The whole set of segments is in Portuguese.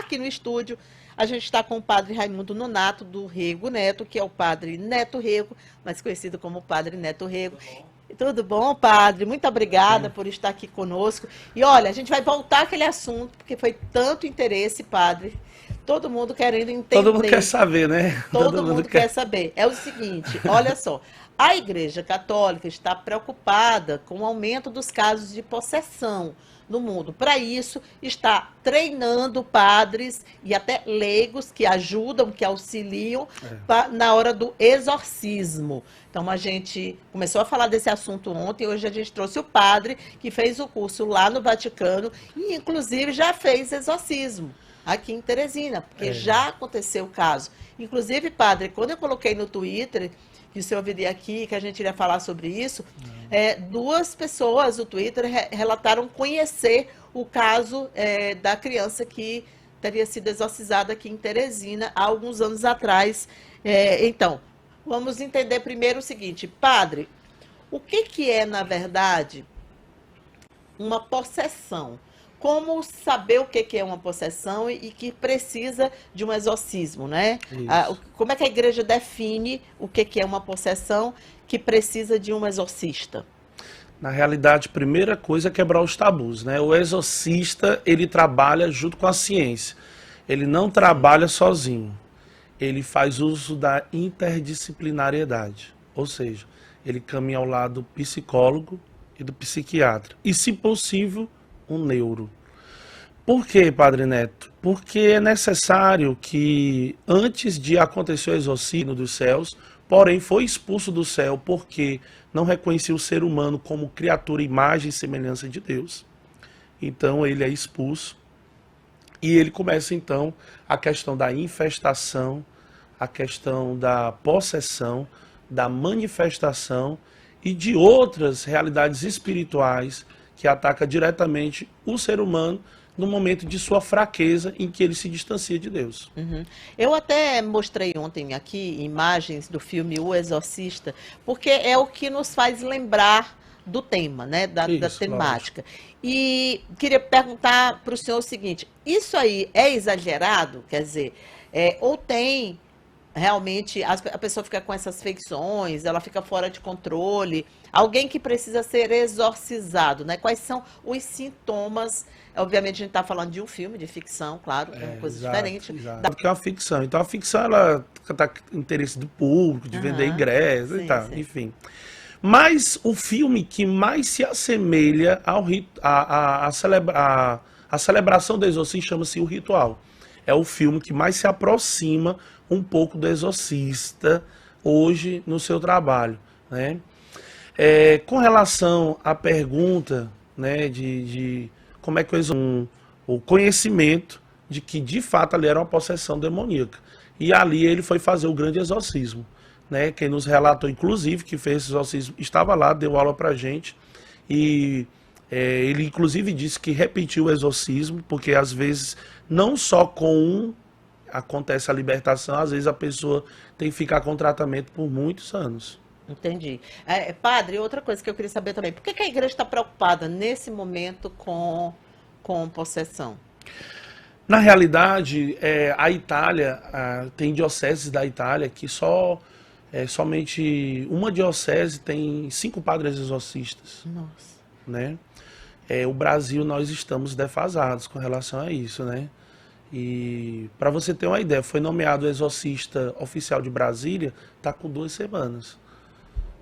aqui no estúdio, a gente está com o padre Raimundo Nonato, do Rego Neto, que é o padre Neto Rego, mais conhecido como padre Neto Rego. Tudo bom, padre? Muito obrigada por estar aqui conosco. E olha, a gente vai voltar àquele assunto, porque foi tanto interesse, padre. Todo mundo querendo entender. Todo mundo quer saber, né? Todo mundo quer saber. É o seguinte, olha só. A Igreja Católica está preocupada com o aumento dos casos de possessão no mundo. Para isso, está treinando padres e até leigos que ajudam, que auxiliam na hora do exorcismo. Então, a gente começou a falar desse assunto ontem, hoje a gente trouxe o padre que fez o curso lá no Vaticano e, inclusive, já fez exorcismo aqui em Teresina, porque já aconteceu o caso. Inclusive, padre, quando eu coloquei no Twitter que o senhor viria aqui, que a gente iria falar sobre isso, duas pessoas do Twitter relataram conhecer o caso da criança que teria sido exorcizada aqui em Teresina há alguns anos atrás. Então, vamos entender primeiro o seguinte, padre, o que é, na verdade, uma possessão? Como saber o que é uma possessão e que precisa de um exorcismo, né? Como é que a igreja define o que é uma possessão que precisa de um exorcista? Na realidade, a primeira coisa é quebrar os tabus, né? O exorcista, ele trabalha junto com a ciência. Ele não trabalha sozinho. Ele faz uso da interdisciplinariedade. Ou seja, ele caminha ao lado do psicólogo e do psiquiatra. E, se possível, um neuro. Por quê, Padre Neto? Porque é necessário que, antes de acontecer o exorcismo dos céus, porém foi expulso do céu porque não reconhecia o ser humano como criatura, imagem e semelhança de Deus. Então ele é expulso e ele começa então a questão da infestação, a questão da possessão, da manifestação e de outras realidades espirituais que atacam diretamente o ser humano no momento de sua fraqueza em que ele se distancia de Deus. Eu até mostrei ontem aqui imagens do filme O Exorcista, porque é o que nos faz lembrar do tema, né, da temática. Lógico. E queria perguntar para o senhor o seguinte, isso aí é exagerado? Quer dizer, ou tem realmente, a pessoa fica com essas feições, ela fica fora de controle, alguém que precisa ser exorcizado, né? Quais são os sintomas? Obviamente a gente está falando de um filme, de ficção, claro, é uma coisa diferente. Porque é uma ficção. Então a ficção, ela está com interesse do público, de vender ingressos e tal, enfim. Mas o filme que mais se assemelha ao a celebração do exorcismo chama-se O Ritual. É o filme que mais se aproxima um pouco do exorcista hoje no seu trabalho, né? Com relação à pergunta, né, de como é que o conhecimento de que de fato ali era uma possessão demoníaca. E ali ele foi fazer o grande exorcismo, né? Quem nos relatou, inclusive, que fez esse exorcismo, estava lá, deu aula pra gente. E ele, inclusive, disse que repetiu o exorcismo, porque às vezes, não só com um acontece a libertação, às vezes a pessoa tem que ficar com tratamento por muitos anos. Entendi. Padre, outra coisa que eu queria saber também, por que a igreja está preocupada nesse momento com possessão? Na realidade, a Itália, tem dioceses da Itália que somente uma diocese tem 5 padres exorcistas. Nossa. Né? O Brasil, nós estamos defasados com relação a isso, né? E para você ter uma ideia, foi nomeado exorcista oficial de Brasília, está com 2 semanas.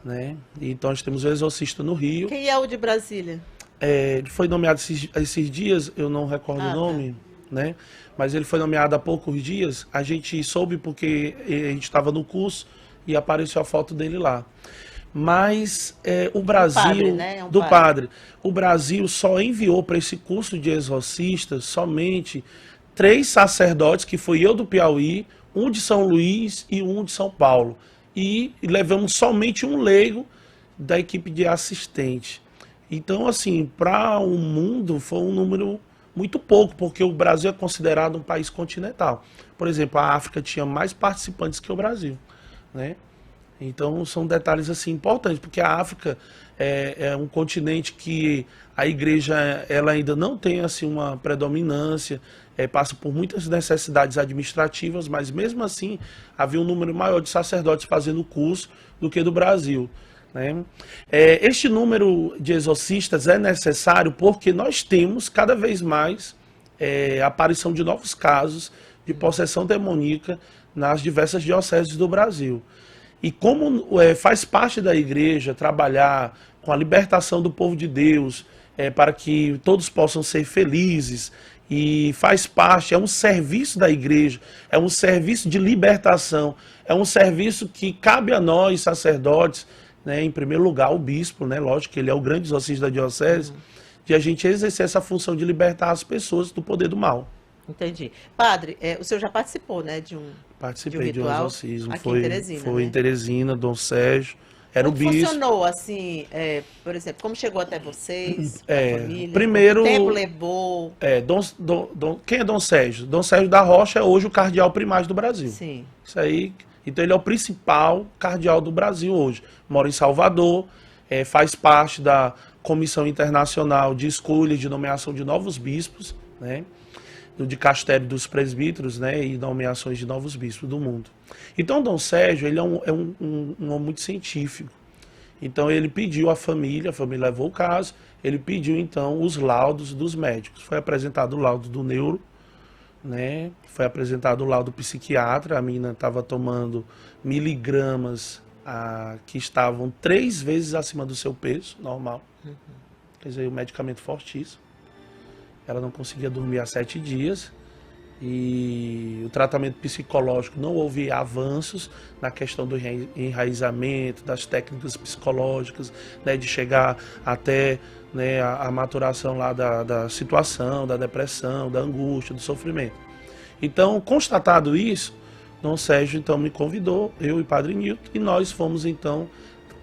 Né? E então nós temos o exorcista no Rio. Quem é o de Brasília? Ele foi nomeado esses dias, eu não recordo o nome, né? Mas ele foi nomeado há poucos dias. A gente soube porque a gente estava no curso e apareceu a foto dele lá. Mas o Brasil, padre, né? Padre, o Brasil só enviou para esse curso de exorcistas somente 3 sacerdotes, que foi eu do Piauí, um de São Luís e um de São Paulo. E levamos somente um leigo da equipe de assistente. Então, assim, para o mundo foi um número muito pouco, porque o Brasil é considerado um país continental. Por exemplo, a África tinha mais participantes que o Brasil, né? Então são detalhes assim importantes, porque a África é um continente que a igreja ela ainda não tem assim uma predominância, passa por muitas necessidades administrativas, mas mesmo assim havia um número maior de sacerdotes fazendo curso do que do Brasil, né? Este número de exorcistas é necessário porque nós temos cada vez mais a aparição de novos casos de possessão demoníaca nas diversas dioceses do Brasil. E como faz parte da igreja trabalhar com a libertação do povo de Deus, para que todos possam ser felizes, e faz parte, é um serviço da igreja, é um serviço de libertação, é um serviço que cabe a nós, sacerdotes, né, em primeiro lugar, o bispo, né, lógico que ele é o grande exorcista da diocese, de a gente exercer essa função de libertar as pessoas do poder do mal. Entendi. Padre, o senhor já participou, né, Participei de um ritual exorcismo, aqui em Teresina, foi né? em Teresina, Dom Sérgio, era o Como bispo. funcionou, assim, por exemplo, como chegou até vocês, a família? Primeiro, Quanto tempo levou? Quem é Dom Sérgio? Dom Sérgio da Rocha é hoje o cardeal primário do Brasil. Sim. Isso aí, então ele é o principal cardeal do Brasil hoje. Mora em Salvador, faz parte da Comissão Internacional de Escolha e de Nomeação de Novos Bispos, né? Do Dicastério dos Presbíteros, né? E nomeações de novos bispos do mundo. Então, Dom Sérgio, ele é um homem muito científico. Então, ele pediu à família, a família levou o caso, ele pediu, então, os laudos dos médicos. Foi apresentado o laudo do neuro, né? Foi apresentado o laudo do psiquiatra, a menina estava tomando miligramas que estavam 3 vezes acima do seu peso normal. Quer dizer, um medicamento fortíssimo. Ela não conseguia dormir há 7 dias. E o tratamento psicológico, não houve avanços na questão do enraizamento, das técnicas psicológicas, né, de chegar até, né, a maturação lá da situação, da depressão, da angústia, do sofrimento. Então, constatado isso, Dom Sérgio então me convidou, eu e Padre Nilton, e nós fomos então,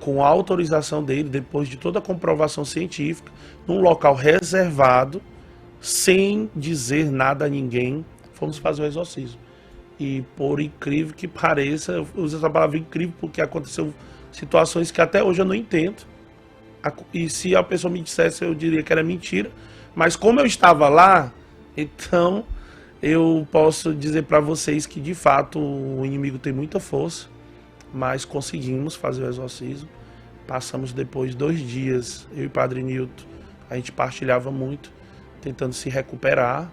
com a autorização dele, depois de toda a comprovação científica, num local reservado, sem dizer nada a ninguém, fomos fazer o exorcismo. E por incrível que pareça, eu uso essa palavra incrível porque aconteceu situações que até hoje eu não entendo. E se a pessoa me dissesse, eu diria que era mentira. Mas como eu estava lá, então eu posso dizer para vocês que de fato o inimigo tem muita força. Mas conseguimos fazer o exorcismo. Passamos depois 2 dias, eu e Padre Nilton, a gente partilhava muito, tentando se recuperar,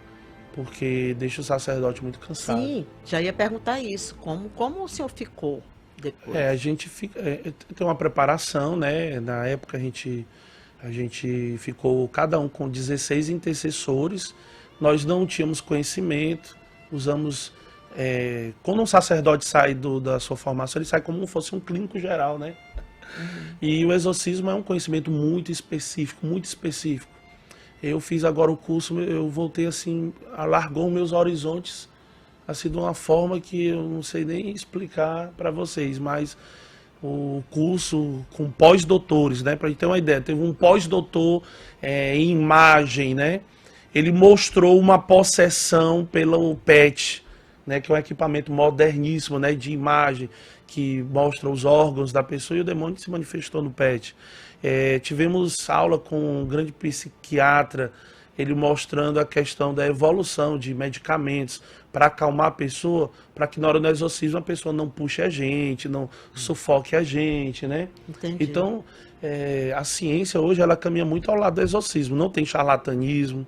porque deixa o sacerdote muito cansado. Sim, já ia perguntar isso. Como o senhor ficou depois? A gente tem uma preparação, né? Na época a gente ficou cada um com 16 intercessores. Nós não tínhamos conhecimento, usamos... quando um sacerdote sai da sua formação, ele sai como se fosse um clínico geral, né? E o exorcismo é um conhecimento muito específico, muito específico. Eu fiz agora o curso, eu voltei assim, alargou meus horizontes, assim, de uma forma que eu não sei nem explicar para vocês, mas o curso com pós-doutores, né, para gente ter uma ideia, teve um pós-doutor em imagem, né, ele mostrou uma possessão pelo PET, né, que é um equipamento moderníssimo, né, de imagem, que mostra os órgãos da pessoa, e o demônio se manifestou no PET. Tivemos aula com um grande psiquiatra, ele mostrando a questão da evolução de medicamentos para acalmar a pessoa, para que na hora do exorcismo a pessoa não puxe a gente, não sufoque a gente, né? Entendi. Então, a ciência hoje ela caminha muito ao lado do exorcismo, não tem charlatanismo.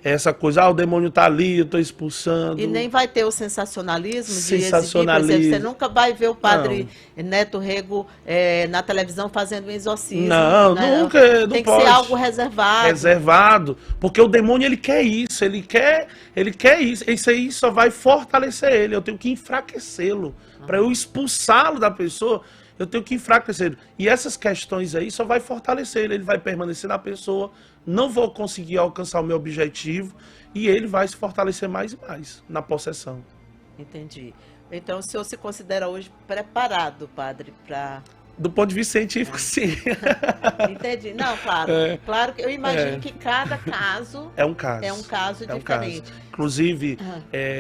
Essa coisa, o demônio está ali, eu estou expulsando. E nem vai ter o sensacionalismo de Sensacionalismo. exibir, por exemplo, você nunca vai ver o padre Neto Rego na televisão fazendo um exorcismo. Não, né? nunca, não tem que pode. ser algo reservado. Reservado, porque o demônio ele quer isso, ele quer isso. Isso aí só vai fortalecer ele, eu tenho que enfraquecê-lo. Para eu expulsá-lo da pessoa, eu tenho que enfraquecê-lo. E essas questões aí só vai fortalecer ele vai permanecer na pessoa, não vou conseguir alcançar o meu objetivo e ele vai se fortalecer mais e mais na possessão. Entendi. Então o senhor se considera hoje preparado, padre, para... Do ponto de vista científico, sim. Entendi. Não, claro. Claro que eu imagino que cada caso é um caso. É um caso diferente. Inclusive,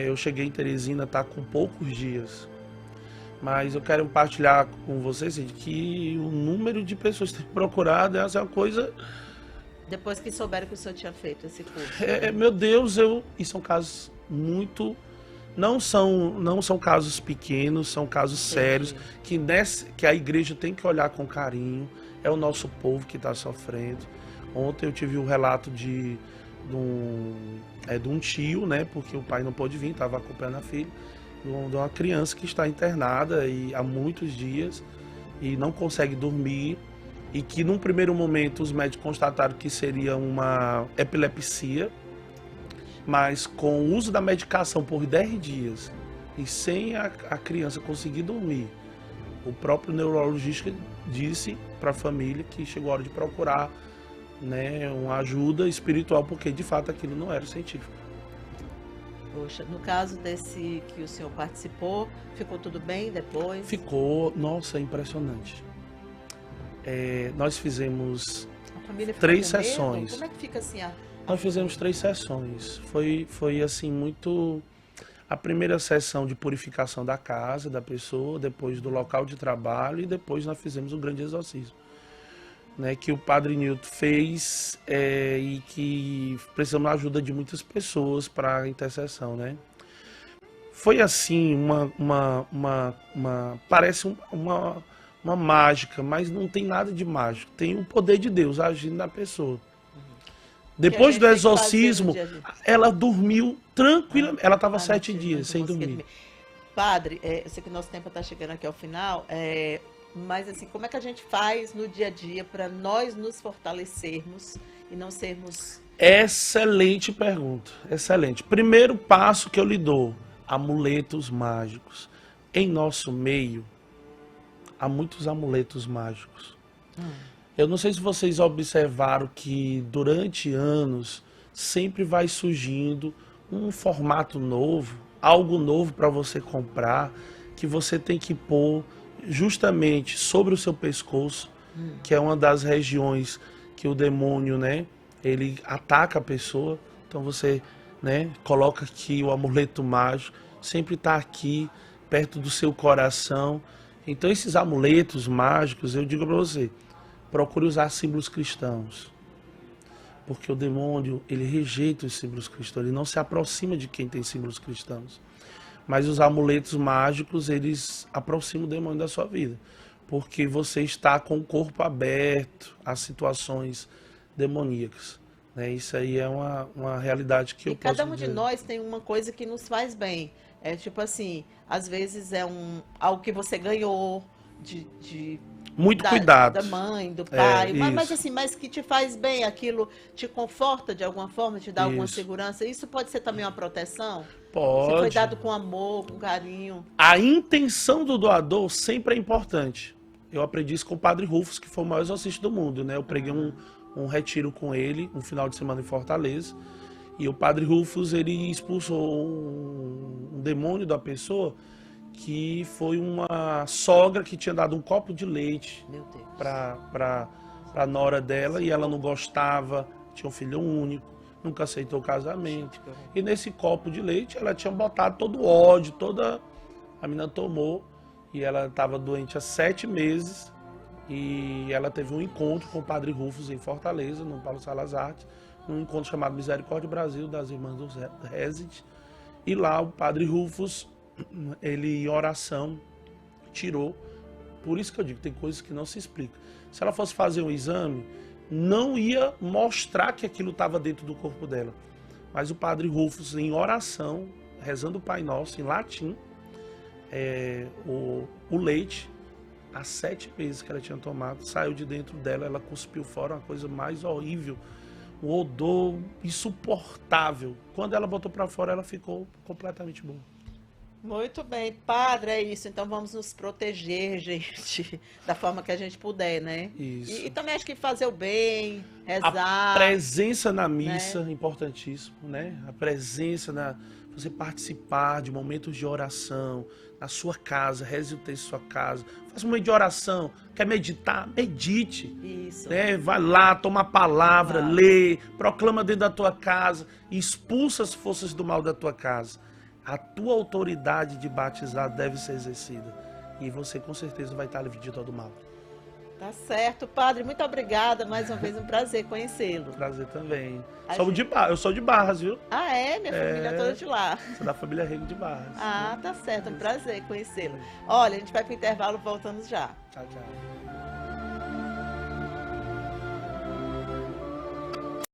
eu cheguei em Teresina, tá com poucos dias. Mas eu quero compartilhar com vocês assim, que o número de pessoas que têm procurado essa é uma coisa... Depois que souberam que o senhor tinha feito esse curso. Meu Deus, e são casos muito... Não são casos pequenos, são casos sérios, que a igreja tem que olhar com carinho. É o nosso povo que está sofrendo. Ontem eu tive o relato de um tio, né? Porque o pai não pôde vir, estava acompanhando a filha, de uma criança que está internada há muitos dias e não consegue dormir, e que num primeiro momento os médicos constataram que seria uma epilepsia, mas com o uso da medicação por 10 dias e sem a criança conseguir dormir, o próprio neurologista disse para a família que chegou a hora de procurar, né, uma ajuda espiritual, porque de fato aquilo não era científico. Poxa, no caso desse que o senhor participou, ficou tudo bem depois? Ficou, nossa, impressionante. Nós fizemos A família ficou 3 com medo? sessões. Como é que fica assim? Nós fizemos 3 sessões. Foi assim, muito... A primeira sessão de purificação da casa, da pessoa, depois do local de trabalho, e depois nós fizemos um grande exorcismo, né, que o Padre Nilton fez, e que precisamos da ajuda de muitas pessoas para a intercessão, né? Foi assim, parece uma mágica, mas não tem nada de mágico. Tem o poder de Deus agindo na pessoa. Depois do exorcismo, ela dormiu tranquila. Ela estava 7 dias sem dormir. Padre, eu sei que o nosso tempo está chegando aqui ao final, mas assim, como é que a gente faz no dia a dia para nós nos fortalecermos e não sermos... Excelente pergunta, excelente. Primeiro passo que eu lhe dou, amuletos mágicos. Em nosso meio, há muitos amuletos mágicos. Eu não sei se vocês observaram que durante anos sempre vai surgindo um formato novo, algo novo para você comprar, que você tem que pôr justamente sobre o seu pescoço, que é uma das regiões que o demônio, né, ele ataca a pessoa. Então você, né, coloca aqui o amuleto mágico, sempre está aqui perto do seu coração. Então esses amuletos mágicos, eu digo para você, procure usar símbolos cristãos, porque o demônio, ele rejeita os símbolos cristãos, ele não se aproxima de quem tem símbolos cristãos. Mas os amuletos mágicos, eles aproximam o demônio da sua vida, porque você está com o corpo aberto a situações demoníacas, né? Isso aí é uma realidade que eu posso dizer. Cada um de nós tem uma coisa que nos faz bem. É tipo assim, às vezes é algo que você ganhou muito cuidado da mãe, do pai, mas que te faz bem, aquilo te conforta de alguma forma, te dá alguma segurança. Isso pode ser também uma proteção? Pode. Se foi dado com amor, com carinho. A intenção do doador sempre é importante. Eu aprendi isso com o Padre Rufus, que foi o maior exorcista do mundo, né? Eu preguei um retiro com ele, um final de semana em Fortaleza, e o Padre Rufus, ele expulsou um demônio da pessoa, que foi uma sogra que tinha dado um copo de leite para a nora dela, e ela não gostava, tinha um filho único, nunca aceitou o casamento. E nesse copo de leite ela tinha botado todo o ódio, a menina tomou, e ela estava doente há 7 meses, e ela teve um encontro com o Padre Rufus em Fortaleza, no Paulo Salazar, um encontro chamado Misericórdia Brasil, das Irmãs do Resident, e lá o Padre Rufus, ele em oração tirou. Por isso que eu digo, tem coisas que não se explicam. Se ela fosse fazer um exame, não ia mostrar que aquilo estava dentro do corpo dela. Mas o Padre Rufus, em oração, rezando o Pai Nosso em latim, o leite, há 7 meses que ela tinha tomado, saiu de dentro dela, ela cuspiu fora, uma coisa mais horrível, um odor insuportável. Quando ela botou para fora, ela ficou completamente boa. Muito bem, Padre, é isso. Então vamos nos proteger, gente, da forma que a gente puder, né? Isso. E também acho que fazer o bem, rezar. A presença na missa, né? Importantíssimo, né? A presença você participar de momentos de oração na sua casa, reze o texto da sua casa, faça um momento de oração. Quer meditar? Medite. Isso. Né? Vai lá, toma a palavra, lê, proclama dentro da tua casa, expulsa as forças do mal da tua casa. A tua autoridade de batizado deve ser exercida. e você com certeza vai estar livre de todo mal. Tá certo, padre. Muito obrigada. Mais uma vez, um prazer conhecê-lo. Prazer também. A Eu sou de Barras, viu? Ah, é? Minha família é toda de lá. Sou da família Rego de Barras. Ah, tá certo. Um prazer conhecê-lo. Olha, a gente vai para o intervalo, voltamos já. Tchau, tchau.